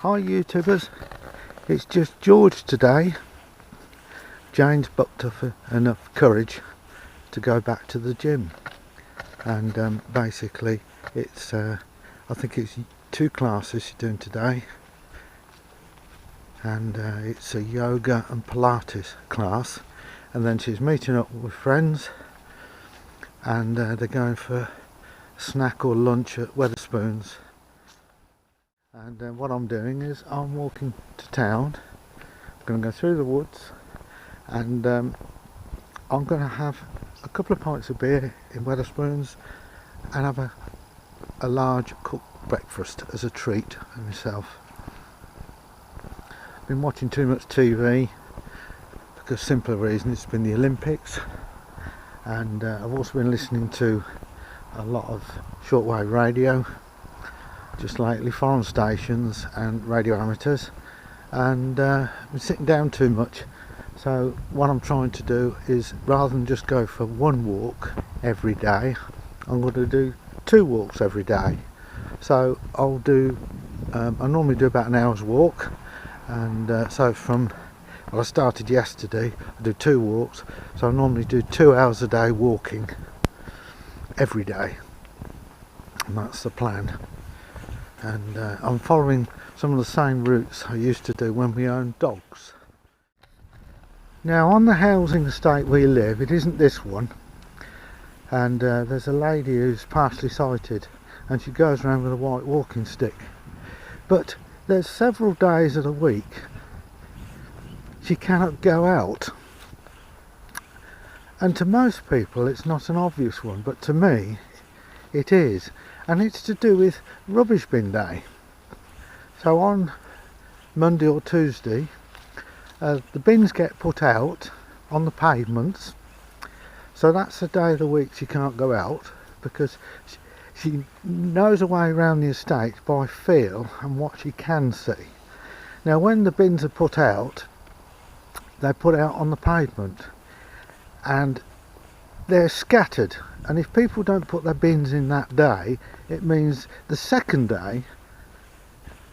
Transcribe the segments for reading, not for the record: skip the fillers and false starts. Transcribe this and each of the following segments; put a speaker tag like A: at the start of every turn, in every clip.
A: Hi YouTubers, it's just George today. Jane's bucked up enough courage to go back to the gym, and basically it's I think it's 2 classes she's doing today, and it's a yoga and Pilates class, and then she's meeting up with friends, and they're going for a snack or lunch at Wetherspoons. And what I'm doing is I'm walking to town. I'm going to go through the woods, and I'm going to have a couple of pints of beer in Wetherspoons and have a large cooked breakfast as a treat for myself. I've been watching too much TV because simple reason, it's been the Olympics, and I've also been listening to a lot of shortwave radio just lately, foreign stations and radio amateurs, and I've been sitting down too much. So what I'm trying to do is, rather than just go for one walk every day, I'm going to do 2 walks every day. So I'll do I normally do about an hour's walk, and so I started yesterday, I do 2 walks, so I normally do 2 hours a day walking every day, and that's the plan. And I'm following some of the same routes I used to do when we owned dogs. Now, on the housing estate we live, it isn't this one, and there's a lady who's partially sighted, and she goes around with a white walking stick, but there's several days of the week she cannot go out, and to most people it's not an obvious one, but to me it is. And it's to do with rubbish bin day. So on Monday or Tuesday, the bins get put out on the pavements, so that's the day of the week she can't go out, because she knows her way around the estate by feel and what she can see. Now when the bins are put out, they're put out on the pavement, and they're scattered, and if people don't put their bins in that day, it means the second day,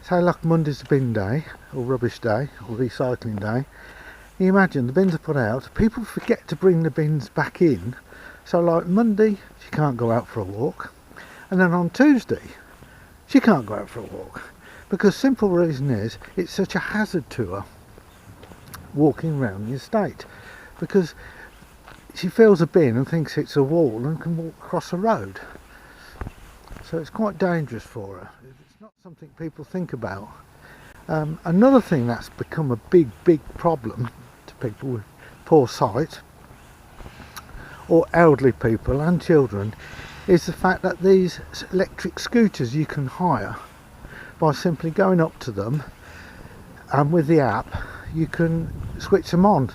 A: say like Monday's the bin day or rubbish day or recycling day, you imagine the bins are put out, people forget to bring the bins back in, so like Monday she can't go out for a walk, and then on Tuesday she can't go out for a walk, because simple reason is it's such a hazard to her walking around the estate, because she feels a bin and thinks it's a wall and can walk across a road. So it's quite dangerous for her. It's not something people think about. Another thing that's become a big problem to people with poor sight, or elderly people and children, is the fact that these electric scooters you can hire by simply going up to them, and with the app you can switch them on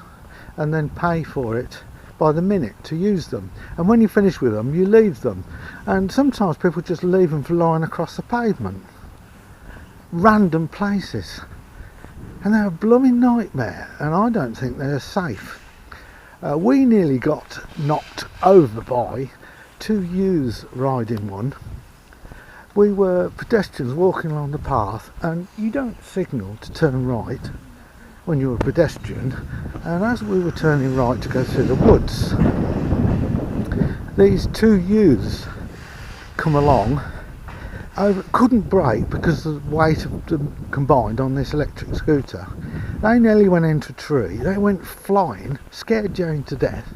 A: and then pay for it by the minute to use them, and when you finish with them you leave them, and sometimes people just leave them for lying across the pavement, random places, and they're a blooming nightmare, and I don't think they're safe. We nearly got knocked over by 2 youths riding one. We were pedestrians walking along the path, and you don't signal to turn right when you're a pedestrian, and as we were turning right to go through the woods, these 2 youths come along, couldn't brake because of the weight of them combined on this electric scooter. They nearly went into a tree, they went flying, scared Jane to death,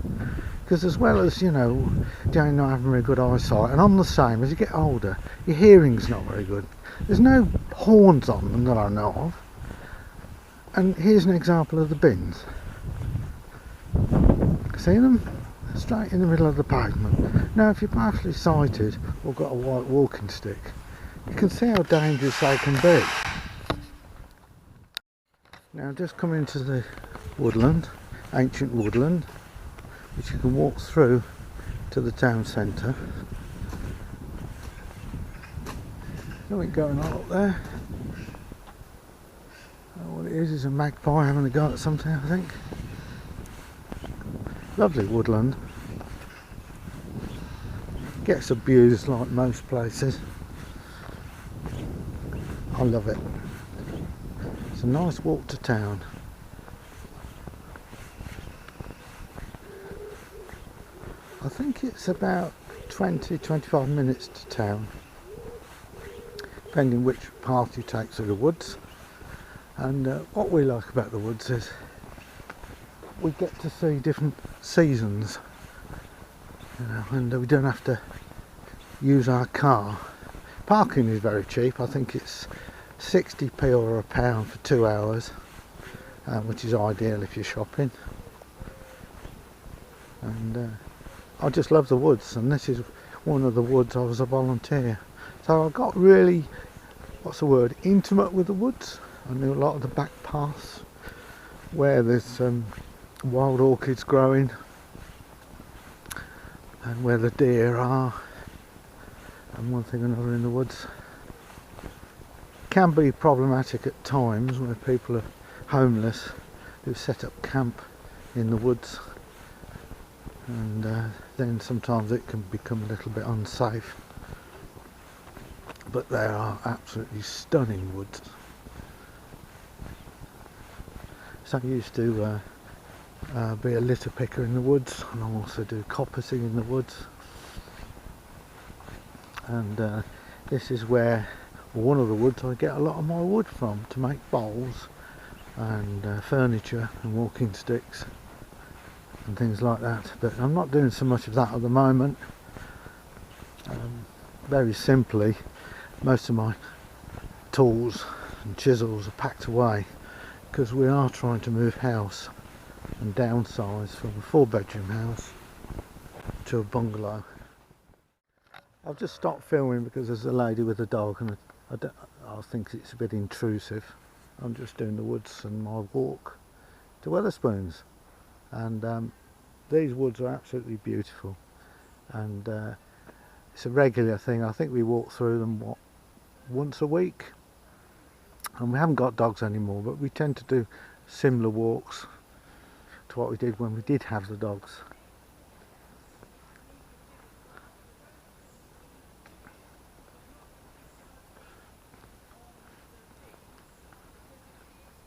A: because as well as, you know, Jane not having very good eyesight, and I'm the same, as you get older your hearing's not very good. There's no horns on them that I know of. And here's an example of the bins. See them? Straight in the middle of the pavement. Now if you're partially sighted or got a white walking stick, you can see how dangerous they can be. Now just come into the woodland, ancient woodland, which you can walk through to the town centre. Nothing going on up there. What it is a magpie having a go at something, I think. Lovely woodland. Gets abused like most places. I love it. It's a nice walk to town. I think it's about 20-25 minutes to town, depending which path you take through the woods. And what we like about the woods is we get to see different seasons, you know, and we don't have to use our car. Parking is very cheap. I think it's 60p or £1 for 2 hours, which is ideal if you're shopping. And I just love the woods, and this is one of the woods I was a volunteer. So I got really, what's the word, intimate with the woods. I knew a lot of the back paths where there's wild orchids growing and where the deer are, and one thing or another in the woods. Can be problematic at times where people are homeless who set up camp in the woods, and then sometimes it can become a little bit unsafe, but they are absolutely stunning woods. So I used to be a litter picker in the woods, and I also do coppicing in the woods. And this is where, one of the woods I get a lot of my wood from to make bowls and furniture and walking sticks and things like that. But I'm not doing so much of that at the moment. Very simply, most of my tools and chisels are packed away because we are trying to move house and downsize from a 4-bedroom house to a bungalow. I've just stopped filming because there's a lady with a dog, and I think it's a bit intrusive. I'm just doing the woods and my walk to Wetherspoons, and these woods are absolutely beautiful, and it's a regular thing. I think we walk through them once a week, and we haven't got dogs anymore, but we tend to do similar walks to what we did when we did have the dogs.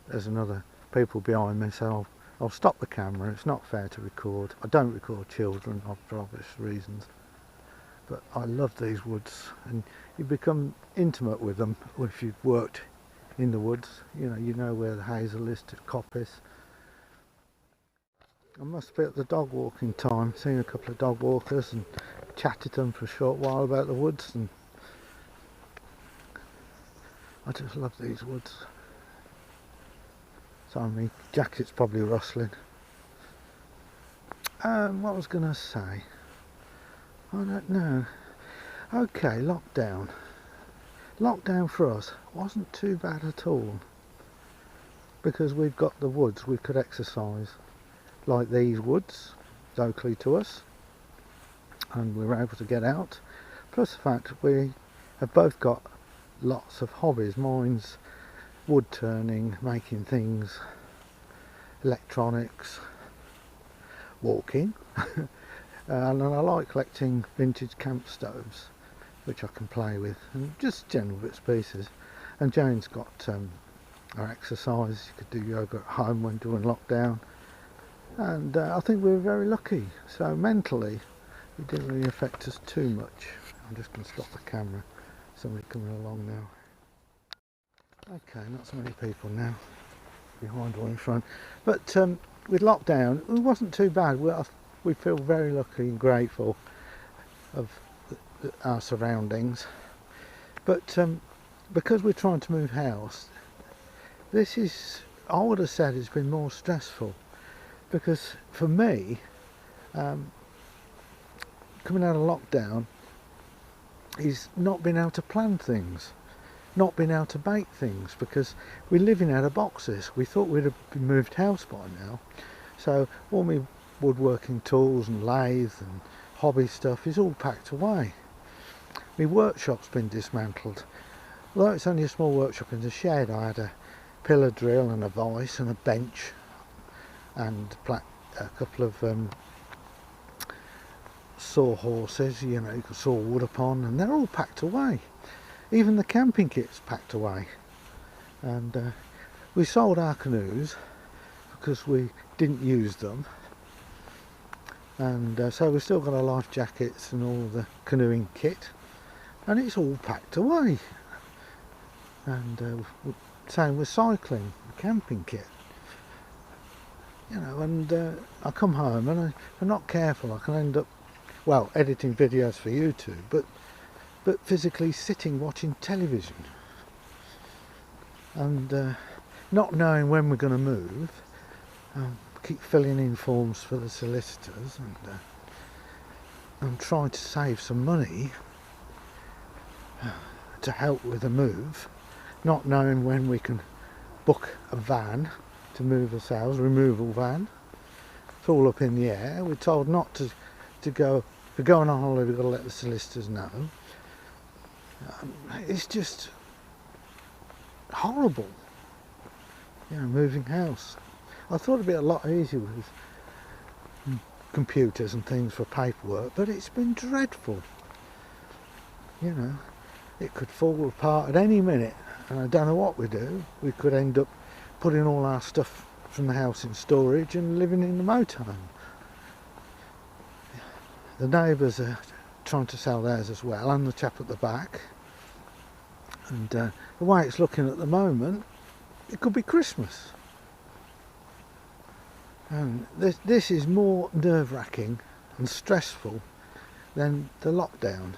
A: There's another people behind me, so I'll stop the camera. It's not fair to record. I don't record children for obvious reasons, but I love these woods, and you become intimate with them if you've worked in the woods. You know where the hazel is to coppice. I must be at the dog walking time, seen a couple of dog walkers and chatted to them for a short while about the woods, and I just love these woods. Sorry, my jacket's probably rustling. What was going to say? I don't know. Okay, lockdown. Lockdown for us wasn't too bad at all, because we've got the woods we could exercise, like these woods locally to us, and we were able to get out. Plus the fact we have both got lots of hobbies. Mine's wood turning, making things, electronics, walking, and I like collecting vintage camp stoves which I can play with, and just general bits and pieces. And Jane's got our exercise. You could do yoga at home when during lockdown, and I think we were very lucky. So mentally it didn't really affect us too much. I'm just going to stop the camera. Somebody coming along now. Okay, not so many people now, behind or in front. But with lockdown, it wasn't too bad. We feel very lucky and grateful of our surroundings. But because we're trying to move house, this is, I would have said, it's been more stressful. Because for me, coming out of lockdown is not being able to plan things, not being able to bake things, because we're living out of boxes. We thought we'd have moved house by now, so all my woodworking tools and lathe and hobby stuff is all packed away. My workshop's been dismantled. Although it's only a small workshop in the shed, I had a pillar drill and a vise and a bench and a couple of saw horses, you know, you could saw wood upon, and they're all packed away. Even the camping kit's packed away. And We sold our canoes because we didn't use them, and so we've still got our life jackets and all the canoeing kit, and it's all packed away. And same with cycling, camping kit. You know, and I come home and if I'm not careful, I can end up, well, editing videos for YouTube, but physically sitting watching television and not knowing when we're going to move. Keep filling in forms for the solicitors, and I'm trying to save some money to help with the move, not knowing when we can book a van to move ourselves, removal van. It's all up in the air. We're told not to go, if we're going on holiday, we've got to let the solicitors know. It's just horrible, you know, moving house. I thought it'd be a lot easier with computers and things for paperwork, but it's been dreadful. You know, it could fall apart at any minute, and I don't know what we do. We could end up putting all our stuff from the house in storage and living in the motorhome. The neighbours are trying to sell theirs as well, and the chap at the back. And the way it's looking at the moment, it could be Christmas. And this is more nerve-wracking and stressful than the lockdown.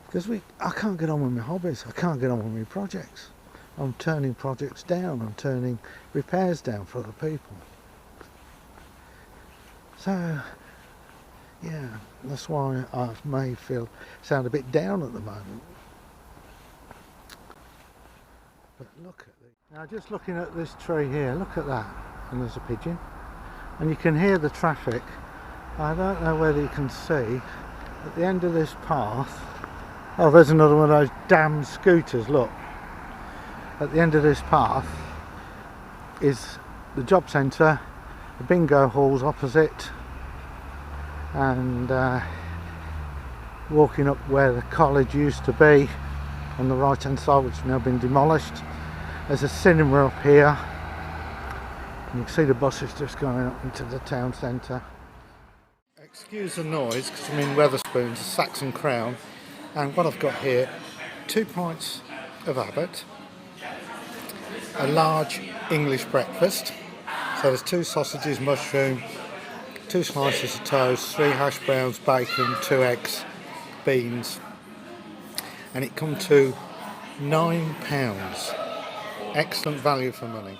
A: Because I can't get on with my hobbies, I can't get on with my projects. I'm turning projects down, I'm turning repairs down for other people. So, yeah, that's why I may sound a bit down at the moment. But look at this. Now, just looking at this tree here, look at that. And there's a pigeon. And you can hear the traffic. I don't know whether you can see, at the end of this path, oh, there's another one of those damn scooters, look. At the end of this path is the job centre, the bingo hall's opposite, and walking up where the college used to be on the right hand side, which has now been demolished. There's a cinema up here, and you can see the buses just going up into the town centre. Excuse the noise because I'm in Wetherspoons, Saxon Crown, and what I've got here, 2 pints of Abbott, a large English breakfast, so there's 2 sausages, mushroom, 2 slices of toast, 3 hash browns, bacon, 2 eggs, beans, and it come to £9. Excellent value for money.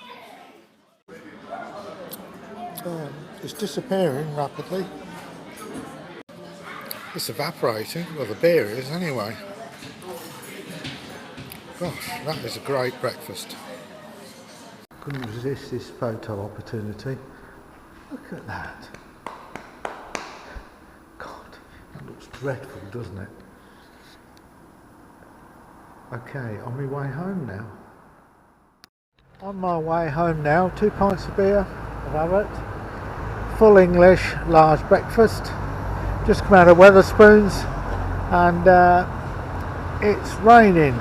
A: It's disappearing rapidly. It's evaporating, well the beer is anyway. Gosh, that is a great breakfast. Couldn't resist this photo opportunity. Look at that. God, that looks dreadful, doesn't it? Okay, on my way home now. On my way home now, 2 pints of beer of Abbott, full English, large breakfast. Just come out of Wetherspoons, and it's raining.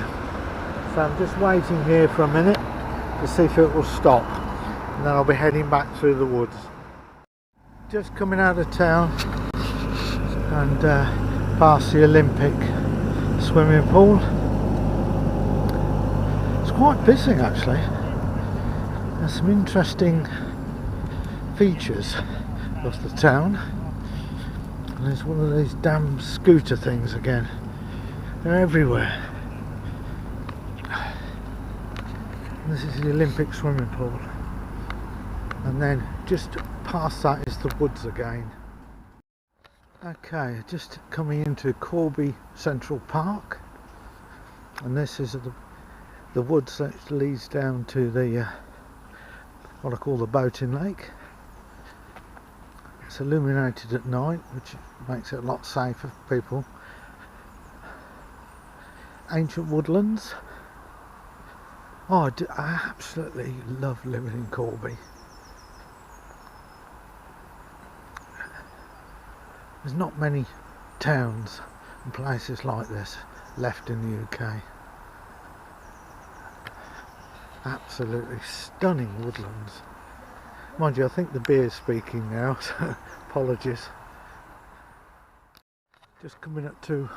A: So I'm just waiting here for a minute to see if it will stop, and then I'll be heading back through the woods. Just coming out of town and past the Olympic swimming pool. It's quite busy actually. There's some interesting features of the town, and there's one of these damn scooter things again. They're everywhere. This is the Olympic swimming pool, and then just past that is the woods again. Okay, just coming into Corby Central Park, and this is the woods that leads down to the what I call the boating lake. It's illuminated at night, which makes it a lot safer for people. Ancient woodlands. Oh, I absolutely love living in Corby. There's not many towns and places like this left in the UK. Absolutely stunning woodlands. Mind you, I think the beer's speaking now, so apologies. Just coming up to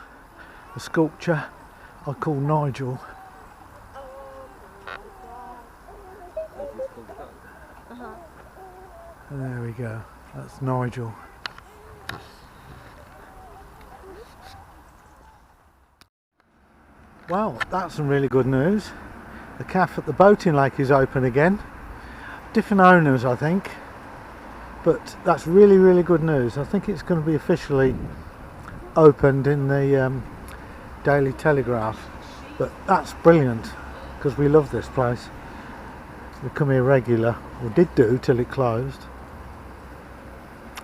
A: a sculpture I call Nigel. And there we go, that's Nigel. Well, that's some really good news. The cafe at the boating lake is open again. Different owners, I think, but that's really, really good news. I think it's going to be officially opened in the Daily Telegraph, but that's brilliant because we love this place. We come here regular, or did do till it closed.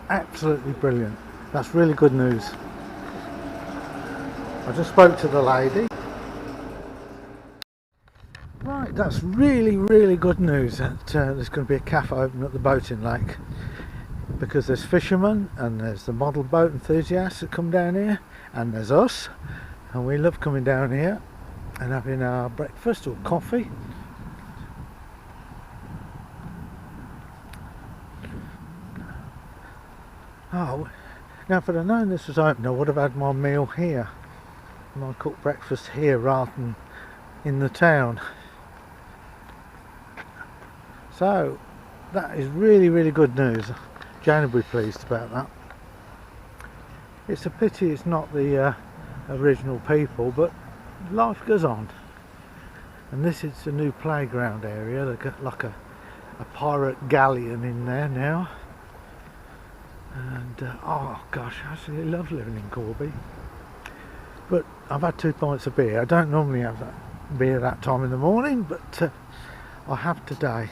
A: Absolutely brilliant. That's really good news. I just spoke to the lady. Right, that's really, really good news that there's going to be a cafe open at the boating lake, because there's fishermen and there's the model boat enthusiasts that come down here, and there's us, and we love coming down here and having our breakfast or coffee. Oh, now if I'd have known this was open, I would have had my meal here, my cooked breakfast here rather than in the town. So that is really, really good news. Jane will be pleased about that. It's a pity it's not the original people, but life goes on. And this is the new playground area. They've got like a pirate galleon in there now. And oh gosh, I absolutely love living in Corby. But I've had 2 pints of beer. I don't normally have that beer that time in the morning, but I have today.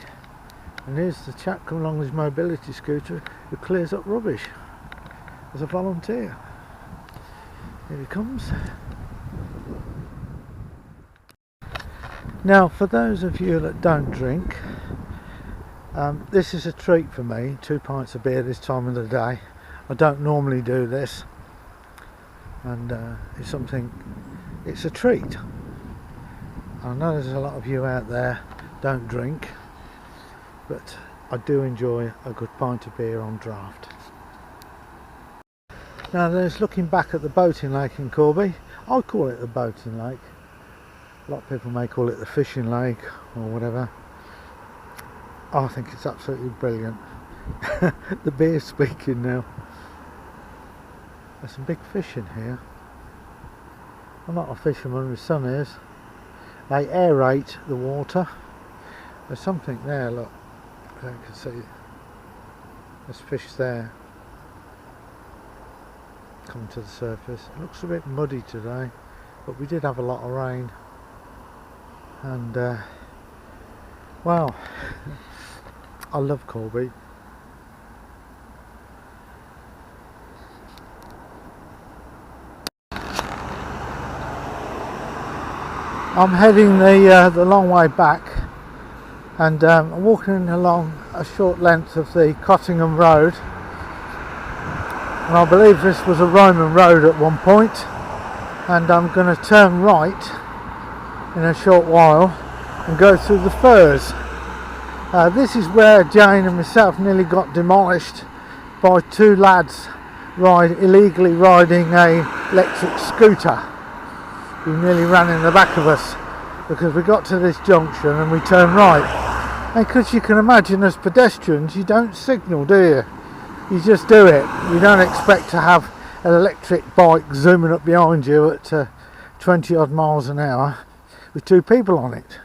A: And here's the chap coming along with his mobility scooter who clears up rubbish as a volunteer. Here he comes. Now, for those of you that don't drink, this is a treat for me. 2 pints of beer this time of the day. I don't normally do this, and it's a treat. I know there's a lot of you out there don't drink, but I do enjoy a good pint of beer on draft. Now there's looking back at the boating lake in Corby. I call it the boating lake. A lot of people may call it the fishing lake or whatever. I think it's absolutely brilliant. The beer's speaking now. There's some big fish in here. I'm not a fisherman, my son is. They aerate the water. There's something there, look. I can see there's fish there coming to the surface. It looks a bit muddy today, but we did have a lot of rain, and well, I love Corby. I'm heading the long way back, and I'm walking along a short length of the Cottingham Road, and I believe this was a Roman road at one point, and I'm going to turn right in a short while and go through the Firs. This is where Jane and myself nearly got demolished by 2 lads illegally riding a electric scooter who nearly ran in the back of us, because we got to this junction and we turned right. And because you can imagine, as pedestrians, you don't signal, do you? You just do it. You don't expect to have an electric bike zooming up behind you at 20 odd miles an hour with 2 people on it,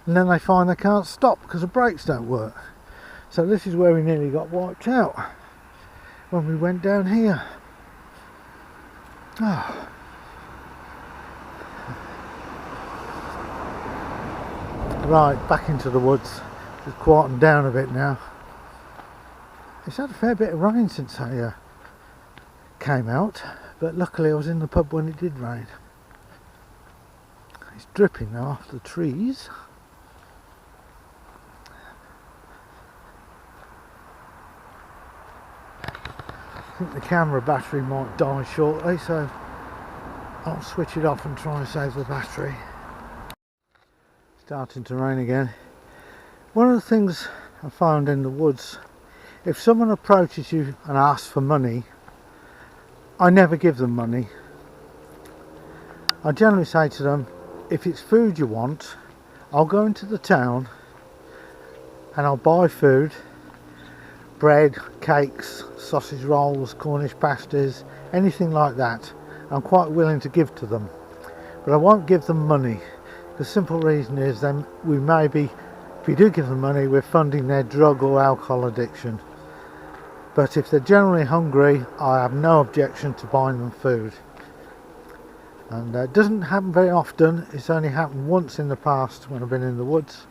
A: and then they find they can't stop because the brakes don't work. So this is where we nearly got wiped out when we went down here. Oh. Right, back into the woods. It's quietened down a bit now. It's had a fair bit of rain since I came out, but luckily I was in the pub when it did rain. It's dripping now off the trees. I think the camera battery might die shortly, so I'll switch it off and try and save the battery. Starting to rain again. One of the things I found in the woods, if someone approaches you and asks for money, I never give them money. I generally say to them, if it's food you want, I'll go into the town and I'll buy food, bread, cakes, sausage rolls, Cornish pasties, anything like that. I'm quite willing to give to them, but I won't give them money. The simple reason is then we may be, if we do give them money, we're funding their drug or alcohol addiction. But if they're generally hungry, I have no objection to buying them food. And it doesn't happen very often. It's only happened once in the past when I've been in the woods.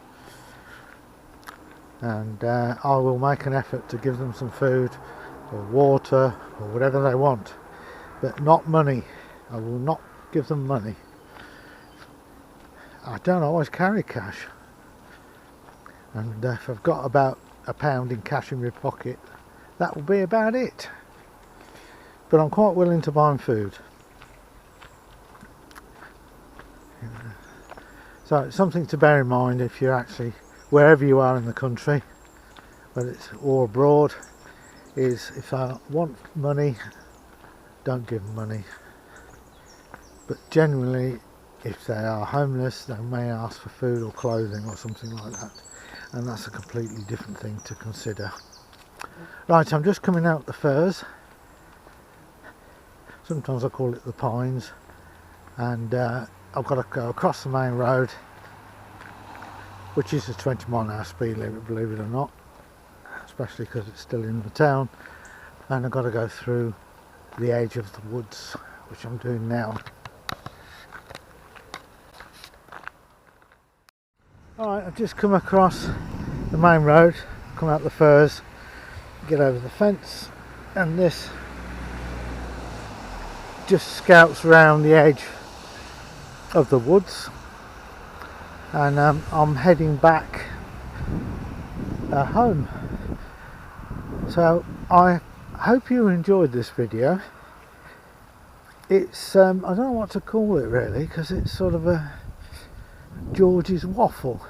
A: And I will make an effort to give them some food or water or whatever they want, but not money. I will not give them money. I don't always carry cash, and if I've got about £1 in cash in my pocket, that will be about it. But I'm quite willing to buy them food. So it's something to bear in mind if you're actually, wherever you are in the country, whether it's or abroad, is if I want money, don't give them money. But generally, if they are homeless, they may ask for food or clothing or something like that, and that's a completely different thing to consider. Right, I'm just coming out the firs. Sometimes I call it the pines, and I've got to go across the main road, which is a 20-mile-an-hour speed limit, believe it or not, especially because it's still in the town, and I've got to go through the edge of the woods, which I'm doing now. Alright, I've just come across the main road, come out the firs, get over the fence, and this just scouts round the edge of the woods, and I'm heading back home. So I hope you enjoyed this video. It's I don't know what to call it really, because it's sort of a George's waffle.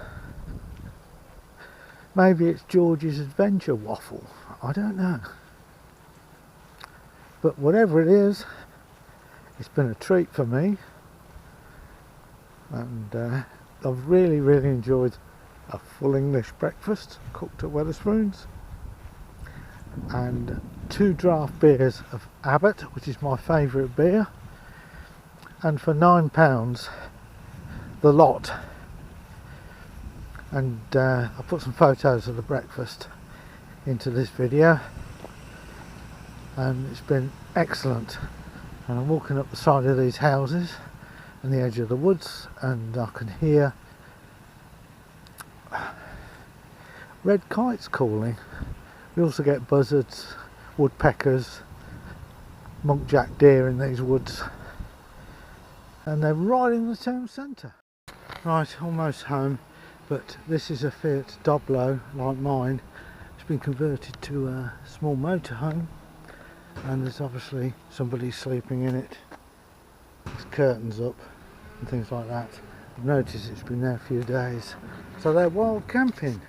A: Maybe it's George's adventure waffle, I don't know. But whatever it is, it's been a treat for me, and I've really enjoyed a full English breakfast cooked at Wetherspoons, and 2 draft beers of Abbott, which is my favourite beer, and for £9 the lot. And I'll put some photos of the breakfast into this video, and it's been excellent. And I'm walking up the side of these houses and the edge of the woods, and I can hear red kites calling. We also get buzzards, woodpeckers, muntjac deer in these woods, and they're right in the town centre. Right, almost home, but this is a Fiat Doblo like mine. It's been converted to a small motorhome, and there's obviously somebody sleeping in it. There's curtains up and things like that. I've noticed it's been there a few days, so they're wild camping.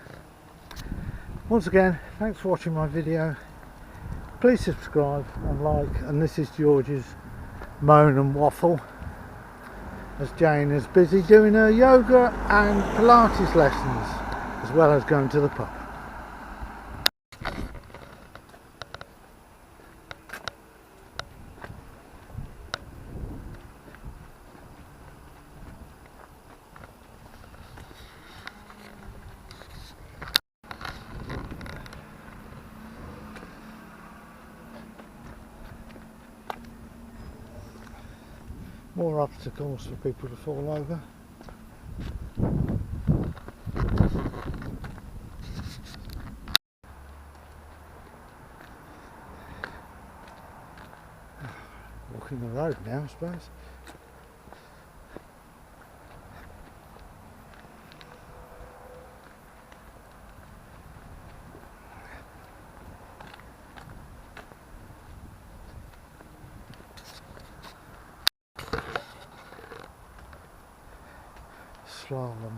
A: Once again, thanks for watching my video. Please subscribe and like, and this is George's Moan and Waffle, as Jane is busy doing her yoga and Pilates lessons, as well as going to the pub. More obstacles for people to fall over. Walking the road now, I suppose. Slalom.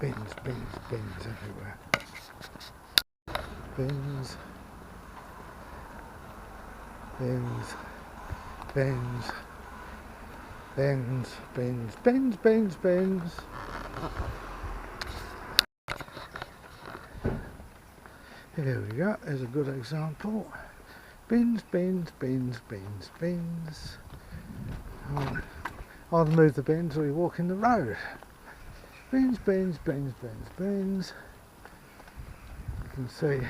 A: Bins, bins, bins everywhere. Bins, bins, bins, bins, bins, bins, bins, bins. Here we go, there's a good example. Bins, bins, bins, bins, bins. Either move the bins or you walk in the road. Bins, bins, bins, bins, bins. You can see